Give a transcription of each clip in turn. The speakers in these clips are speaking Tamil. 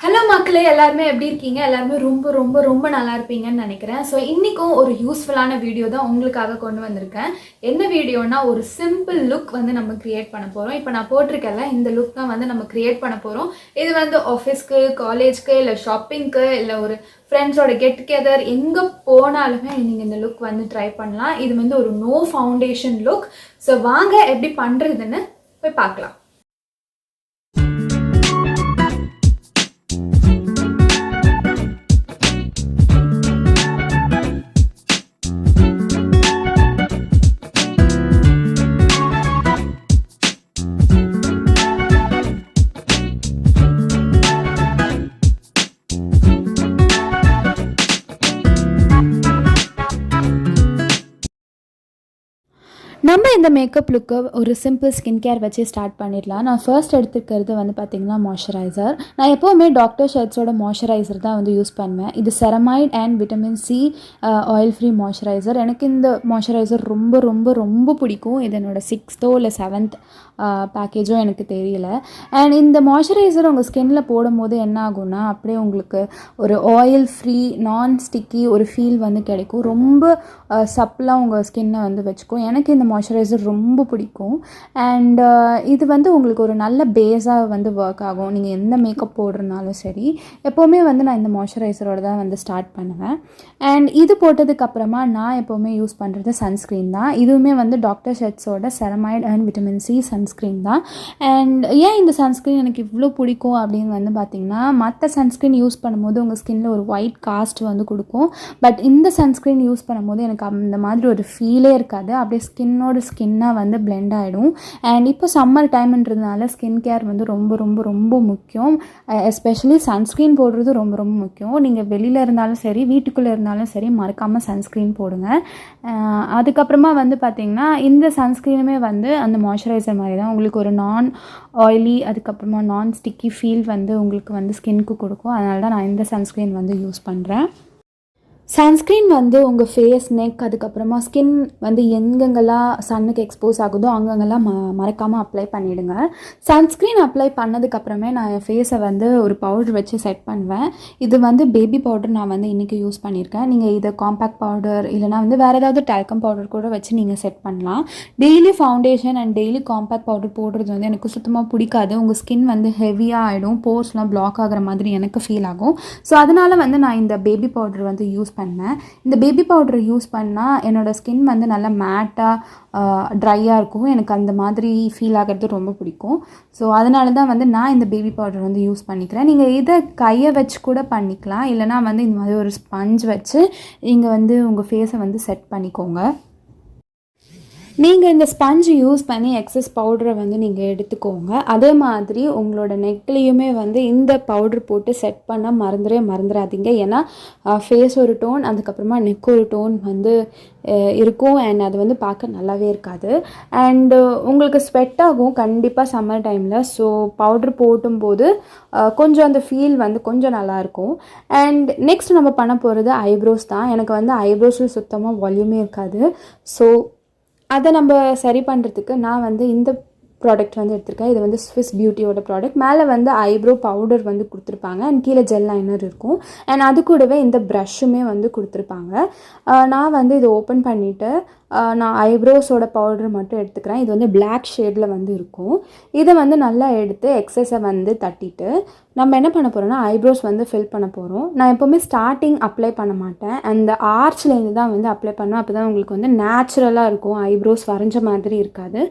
ஹலோ மக்களே, எல்லாருமே எப்படி இருக்கீங்க? எல்லாருமே ரொம்ப ரொம்ப ரொம்ப நல்லா இருப்பீங்கன்னு நினைக்கிறேன். ஸோ இன்றைக்கும் ஒரு யூஸ்ஃபுல்லான வீடியோ தான் உங்களுக்காக கொண்டு வந்திருக்கேன். என்ன வீடியோனா, ஒரு சிம்பிள் லுக் வந்து நம்ம க்ரியேட் பண்ண போகிறோம். இப்போ நான் போட்டிருக்கேன்ல, இந்த லுக் தான் வந்து நம்ம க்ரியேட் பண்ண போகிறோம். இது வந்து ஆஃபீஸ்க்கு, காலேஜ்க்கு, இல்லை ஷாப்பிங்க்கு, இல்லை ஒரு ஃப்ரெண்ட்ஸோட கெட் டுகெதர் எங்கே போனாலுமே நீங்கள் இந்த லுக் வந்து ட்ரை பண்ணலாம். இது வந்து ஒரு நோ ஃபவுண்டேஷன் லுக். ஸோ வாங்க எப்படி பண்ணுறதுன்னு போய் பார்க்கலாம். நம்ம இந்த மேக்கப் லுக்கை ஒரு சிம்பிள் ஸ்கின் கேர் வச்சு ஸ்டார்ட் பண்ணிடலாம். நான் ஃபர்ஸ்ட் எடுத்துக்கிறது வந்து பார்த்திங்கன்னா மாய்ஸ்சரைசர். நான் எப்போவுமே டாக்டர்.ஷெத்ஸோட மாய்ஸ்சரைசர் தான் வந்து யூஸ் பண்ணுவேன். இது ceramide and vitamin C oil free moisturiser. எனக்கு இந்த மாய்ஸ்சரைசர் ரொம்ப ரொம்ப ரொம்ப பிடிக்கும். இது என்னோட 6th இல்லை 7th பேக்கேஜும் எனக்கு தெரியல. அண்ட் இந்த மாய்ஸ்சரைசர் உங்கள் ஸ்கின்னில் போடும் போது என்ன ஆகும்னா, அப்படியே உங்களுக்கு ஒரு ஆயில் ஃப்ரீ நான் ஸ்டிக்கி ஒரு ஃபீல் வந்து கிடைக்கும். ரொம்ப சப்பலாக உங்கள் ஸ்கின்னை வந்து வச்சுக்கும். எனக்கு இந்த மாய்ஸ்சரைசர் ரொம்ப பிடிக்கும். அண்ட் இது வந்து உங்களுக்கு ஒரு நல்ல பேஸாக வந்து ஒர்க் ஆகும். நீங்கள் எந்த மேக்கப் போடுறதுனாலும் சரி, எப்போவுமே வந்து நான் இந்த மாய்ஸ்சரைசரோட தான் வந்து ஸ்டார்ட் பண்ணுவேன். அண்ட் இது போட்டதுக்கப்புறமா நான் எப்போவுமே யூஸ் பண்ணுறது சன்ஸ்க்ரீன் தான். இதுவுமே வந்து டாக்டர்.ஷெத்ஸோட ceramide and vitamin C sunscreen தான். அண்ட் ஏன் இந்த சன்ஸ்க்ரீன் எனக்கு இவ்வளோ பிடிக்கும் அப்படின்னு வந்து பார்த்திங்கன்னா, மற்ற சன்ஸ்க்ரீன் யூஸ் பண்ணும்போது உங்கள் ஸ்கின்னில் ஒரு ஒயிட் காஸ்ட் வந்து கொடுக்கும். பட் இந்த சன்ஸ்க்ரீன் யூஸ் பண்ணும்போது எனக்கு அந்த மாதிரி ஒரு ஃபீலே இருக்காது. அப்படியே ஸ்கின்னாக வந்து பிளெண்ட் ஆகிடும். அண்ட் இப்போ சம்மர் டைம்ன்றதுனால ஸ்கின் கேர் வந்து ரொம்ப ரொம்ப ரொம்ப முக்கியம். எஸ்பெஷலி சன்ஸ்க்ரீன் போடுறது ரொம்ப ரொம்ப முக்கியம். நீங்கள் வெளியில் இருந்தாலும் சரி, வீட்டுக்குள்ளே இருந்தாலும் சரி, மறக்காமல் சன்ஸ்க்ரீன் போடுங்க. அதுக்கப்புறமா வந்து பார்த்திங்கன்னா, இந்த சன்ஸ்க்ரீனுமே வந்து அந்த மாய்ஸ்சரைசர் மாதிரி தான் உங்களுக்கு ஒரு நான் ஆயிலி, அதுக்கப்புறமா நான் ஸ்டிக்கி ஃபீல் வந்து உங்களுக்கு வந்து ஸ்கின்க்கு கொடுக்கும். அதனால தான் நான் இந்த சன்ஸ்க்ரீன் வந்து யூஸ் பண்ணுறேன். சன்ஸ்க்ரீன் வந்து உங்கள் ஃபேஸ், நெக், அதுக்கப்புறமா ஸ்கின் வந்து எங்கெங்கெல்லாம் சன்னுக்கு எக்ஸ்போஸ் ஆகுதோ அங்கங்கெல்லாம் மறக்காமல் அப்ளை பண்ணிவிடுங்க. சன்ஸ்க்ரீன் அப்ளை பண்ணதுக்கப்புறமே நான் என் ஃபேஸை வந்து ஒரு பவுடர் வச்சு செட் பண்ணுவேன். இது வந்து பேபி பவுடர் நான் வந்து இன்றைக்கி யூஸ் பண்ணியிருக்கேன். நீங்கள் இதை காம்பேக்ட் பவுடர் இல்லைனா வந்து வேறு ஏதாவது டால்கம் பவுடர் கூட வச்சு நீங்கள் செட் பண்ணலாம். Daily foundation and daily compact powder போடுறது வந்து எனக்கு சுத்தமாக பிடிக்காது. உங்கள் ஸ்கின் வந்து ஹெவியாக ஆகிடும், போர்ஸ்லாம் பிளாக் ஆகிற மாதிரி எனக்கு ஃபீல் ஆகும். ஸோ அதனால் வந்து நான் இந்த பேபி பவுடர் வந்து யூஸ் பண்ணேன். இந்த பேபி பவுடரை யூஸ் பண்ணால் என்னோடய ஸ்கின் வந்து நல்லா மேட்டாக ட்ரையாக இருக்கும். எனக்கு அந்த மாதிரி ஃபீல் ஆகிறது ரொம்ப பிடிக்கும். ஸோ அதனால தான் வந்து நான் இந்த பேபி பவுடர் வந்து யூஸ் பண்ணிக்கிறேன். நீங்கள் இதை கையை வச்சு கூட பண்ணிக்கலாம், இல்லைனா வந்து இந்த மாதிரி ஒரு ஸ்பஞ்ச் வச்சு நீங்கள் வந்து உங்கள் ஃபேஸை வந்து செட் பண்ணிக்கோங்க. நீங்கள் இந்த ஸ்பஞ்ச் யூஸ் பண்ணி எக்ஸஸ் பவுடரை வந்து நீங்கள் எடுத்துக்கோங்க. அதே மாதிரி உங்களோட நெக்லேயுமே வந்து இந்த பவுடர் போட்டு செட் பண்ண மறந்துடாதீங்க. ஏன்னா ஃபேஸ் ஒரு டோன், அதுக்கப்புறமா நெக் ஒரு டோன் வந்து இருக்கும். அண்ட் அது வந்து பார்க்க நல்லாவே இருக்காது. அண்டு உங்களுக்கு ஸ்வெட் ஆகும் கண்டிப்பாக சம்மர் டைமில். ஸோ பவுடர் போட்டும்போது கொஞ்சம் அந்த ஃபீல் வந்து கொஞ்சம் நல்லாயிருக்கும். அண்ட் நெக்ஸ்ட் நம்ம பண்ண போகிறது ஐப்ரோஸ் தான். எனக்கு வந்து ஐப்ரோஸில் சுத்தமாக வால்யூமே இருக்காது. ஸோ அதை நம்ம சரி பண்ணுறதுக்கு நான் வந்து இந்த ப்ராடக்ட் வந்து எடுத்திருக்கேன். இது வந்து ஸ்விஸ் பியூட்டியோட ப்ராடக்ட். மேலே வந்து ஐப்ரோ பவுடர் வந்து கொடுத்துருப்பாங்க அண்ட் கீழே ஜெல் லைனர் இருக்கும். அண்ட் அது கூடவே இந்த ப்ரஷ்ஷுமே வந்து கொடுத்துருப்பாங்க. நான் வந்து இதை ஓப்பன் பண்ணிவிட்டு நான் ஐப்ரோஸோட பவுடர் மட்டும் எடுத்துக்கிறேன். இது வந்து பிளாக் ஷேடில் வந்து இருக்கும். இதை வந்து நல்லா எடுத்து எக்ஸஸை வந்து தட்டிட்டு நம்ம என்ன பண்ண போகிறோம்னா, ஐப்ரோஸ் வந்து ஃபில் பண்ண போகிறோம். நான் எப்போவுமே ஸ்டார்டிங் அப்ளை பண்ண மாட்டேன், அந்த ஆர்ச்லேருந்து தான் வந்து அப்ளை பண்ணுவேன். அப்போ தான் உங்களுக்கு வந்து நேச்சுரலாக இருக்கும், ஐப்ரோஸ் வரைஞ்ச மாதிரி இருக்காது.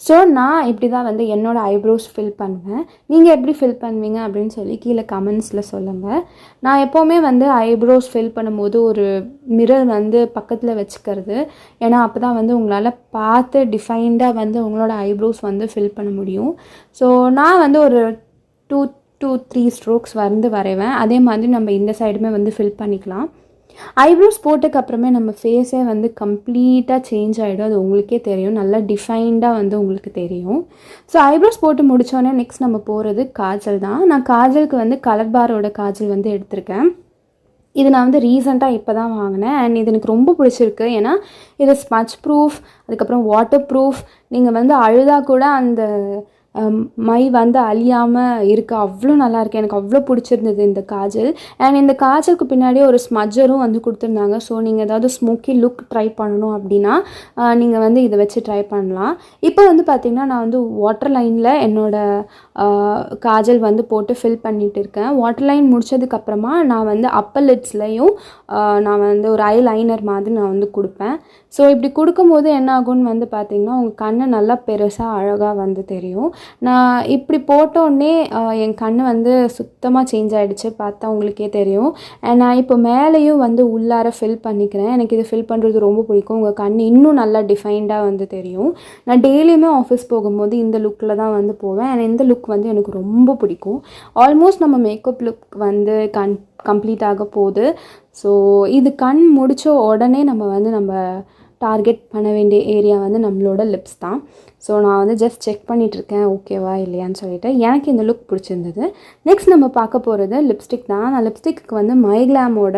ஸோ நான் இப்படி தான் வந்து என்னோடய ஐப்ரோஸ் ஃபில் பண்ணுவேன். நீங்கள் எப்படி ஃபில் பண்ணுவீங்க அப்படின்னு சொல்லி கீழே கமெண்ட்ஸில் சொல்லுங்கள். நான் எப்போவுமே வந்து ஐப்ரோஸ் ஃபில் பண்ணும்போது ஒரு மிரர் வந்து பக்கத்தில் வச்சுக்கிறது. ஏன்னா அப்போ தான் வந்து உங்களால் பார்த்து டிஃபைன்டாக வந்து உங்களோட ஐப்ரோஸ் வந்து ஃபில் பண்ண முடியும். ஸோ நான் வந்து ஒரு 2-3 ஸ்ட்ரோக்ஸ் வந்து வரைவேன். அதே மாதிரி நம்ம இந்த சைடுமே வந்து ஃபில் பண்ணிக்கலாம். ஐப்ரோஸ் போட்டதுக்கப்புறமே நம்ம ஃபேஸே வந்து கம்ப்ளீட்டாக சேஞ்ச் ஆகிடும். அது உங்களுக்கே தெரியும், நல்லா டிஃபைன்டாக வந்து உங்களுக்கு தெரியும். ஸோ ஐப்ரோஸ் போட்டு முடித்தோடனே நெக்ஸ்ட் நம்ம போகிறது காஜல் தான். நான் காஜலுக்கு வந்து கலர்பாரோட காஜல் வந்து எடுத்திருக்கேன். இது நான் வந்து ரீசெண்டாக இப்போ தான் வாங்கினேன். அண்ட் இது எனக்கு ரொம்ப பிடிச்சிருக்கு. ஏன்னா இது ஸ்மட்ச் ப்ரூஃப், அதுக்கப்புறம் வாட்டர் ப்ரூஃப். நீங்கள் வந்து அழுதா கூட அந்த மை வந்து அழியாமல் இருக்க அவ்வளோ நல்லாயிருக்கு. எனக்கு அவ்வளோ பிடிச்சிருந்தது இந்த காஜல். அண்ட் இந்த காஜலுக்கு பின்னாடியே ஒரு ஸ்மஜரும் வந்து கொடுத்துருந்தாங்க. ஸோ நீங்கள் ஏதாவது ஸ்மோக்கி லுக் ட்ரை பண்ணணும் அப்படின்னா நீங்கள் வந்து இதை வச்சு ட்ரை பண்ணலாம். இப்போ வந்து பார்த்திங்கன்னா நான் வந்து வாட்டர் லைனில் என்னோடய காஜல் வந்து போட்டு ஃபில் பண்ணிகிட்டு இருக்கேன். வாட்டர் லைன் முடித்ததுக்கப்புறமா நான் வந்து அப்பர் லிட்ஸ்லையும் நான் வந்து ஒரு ஐலைனர் மாதிரி நான் வந்து கொடுப்பேன். ஸோ இப்படி கொடுக்கும்போது என்ன ஆகும்னு வந்து பார்த்திங்கன்னா உங்கள் கண்ணு நல்லா பெருசாக அழகாக வந்து தெரியும். நான் இப்படி போட்டோடனே என் கண் வந்து சுத்தமாக சேஞ்ச் ஆகிடுச்சு, பார்த்தா உங்களுக்கே தெரியும். நான் இப்போ மேலேயும் வந்து உள்ளார ஃபில் பண்ணிக்கிறேன். எனக்கு இது ஃபில் பண்ணுறது ரொம்ப பிடிக்கும். உங்கள் கண் இன்னும் நல்லா டிஃபைன்டாக வந்து தெரியும். நான் டெய்லியுமே ஆஃபீஸ் போகும்போது இந்த லுக்கில் தான் வந்து போவேன். அண்ட் இந்த லுக் வந்து எனக்கு ரொம்ப பிடிக்கும். ஆல்மோஸ்ட் நம்ம மேக்கப் லுக் வந்து கம்ப்ளீட் ஆக போகுது. ஸோ இது கண் முடித்த உடனே நம்ம டார்கெட் பண்ண வேண்டிய ஏரியா வந்து நம்மளோட லிப்ஸ் தான். ஸோ நான் வந்து ஜஸ்ட் செக் பண்ணிகிட்ருக்கேன் ஓகேவா இல்லையான்னு சொல்லிட்டு. எனக்கு இந்த லுக் பிடிச்சிருந்தது. நெக்ஸ்ட் நம்ம பார்க்க போகிறது லிப்ஸ்டிக் தான். நான் லிப்ஸ்டிக்கு வந்து மைக்லாமோட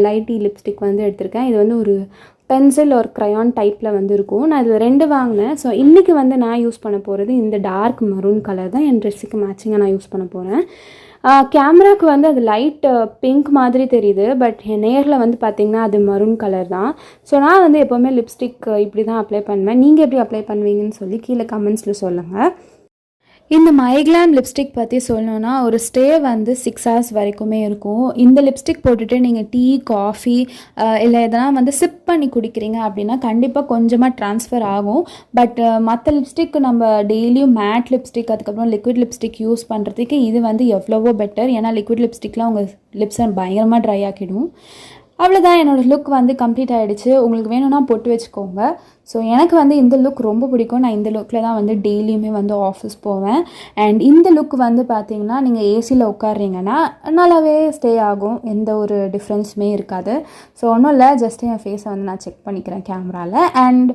LIT லிப்ஸ்டிக் வந்து எடுத்திருக்கேன். இது வந்து ஒரு பென்சில் ஒரு க்ரையான் டைப்பில் வந்து இருக்கும். நான் இதில் 2 வாங்கினேன். ஸோ இன்றைக்கி வந்து நான் யூஸ் பண்ண போகிறது இந்த டார்க் மரூன் கலர் தான். என் ட்ரெஸ்ஸுக்கு மேட்சிங்காக நான் யூஸ் பண்ண போகிறேன். கேமராவுக்கு வந்து அது லைட் பிங்க் மாதிரி தெரியுது, பட் நேரில் வந்து பார்த்திங்கன்னா அது மரூன் கலர் தான். ஸோ நான் வந்து எப்போவுமே லிப்ஸ்டிக் இப்படி தான் அப்ளை பண்ணுவேன். நீங்கள் எப்படி அப்ளை பண்ணுவீங்கன்னு சொல்லி கீழே கமெண்ட்ஸில் சொல்லுங்கள். இந்த மைக்லாம் லிப்ஸ்டிக் பற்றி சொல்லணுன்னா ஒரு ஸ்டே வந்து 6 hours வரைக்குமே இருக்கும். இந்த லிப்ஸ்டிக் போட்டுட்டு நீங்கள் டீ, காஃபி இல்லை எதனா வந்து சிப் பண்ணி குடிக்கிறீங்க அப்படின்னா கண்டிப்பாக கொஞ்சமாக ட்ரான்ஸ்ஃபர் ஆகும். பட் மற்ற லிப்ஸ்டிக் நம்ம டெய்லியும் மேட் லிப்ஸ்டிக் அதுக்கப்புறம் லிக்விட் லிப்ஸ்டிக் யூஸ் பண்ணுறதுக்கு இது வந்து எவ்வளவோ பெட்டர். ஏன்னா லிக்விட் லிப்ஸ்டிக்லாம் உங்கள் லிப்ஸை பயங்கரமாக ட்ரை ஆக்கிடும். அவ்வளோதான், என்னோடய லுக் வந்து கம்ப்ளீட் ஆகிடுச்சு. உங்களுக்கு வேணும்னா பொட்டு வச்சுக்கோங்க. ஸோ எனக்கு வந்து இந்த லுக் ரொம்ப பிடிக்கும். நான் இந்த லுக்கில் தான் வந்து டெய்லியுமே வந்து ஆஃபீஸ் போவேன். அண்ட் இந்த லுக் வந்து பார்த்திங்கன்னா நீங்கள் ஏசியில் உட்காடுறீங்கன்னா நல்லாவே ஸ்டே ஆகும், எந்த ஒரு டிஃப்ரென்ஸுமே இருக்காது. ஸோ ஒன்றும் இல்லை, ஜஸ்ட் என் ஃபேஸை வந்து நான் செக் பண்ணிக்கிறேன் கேமராவில். அண்ட்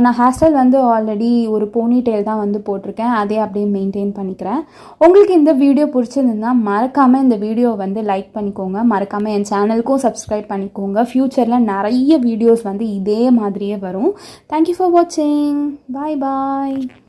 நான் ஹேர் ஸ்டைல் வந்து ஆல்ரெடி ஒரு போனி டெயில் தான் வந்து போட்டிருக்கேன், அதே அப்படியே மெயின்டைன் பண்ணிக்கிறேன். உங்களுக்கு இந்த வீடியோ பிடிச்சிருந்ததுன்னா மறக்காமல் இந்த வீடியோ வந்து லைக் பண்ணிக்கோங்க. மறக்காமல் என் சேனலுக்கும் சப்ஸ்கிரைப் பண்ணிக்கோங்க. ஃப்யூச்சரில் நிறைய வீடியோஸ் வந்து இதே மாதிரியே வரும். Thank you for watching. Bye bye.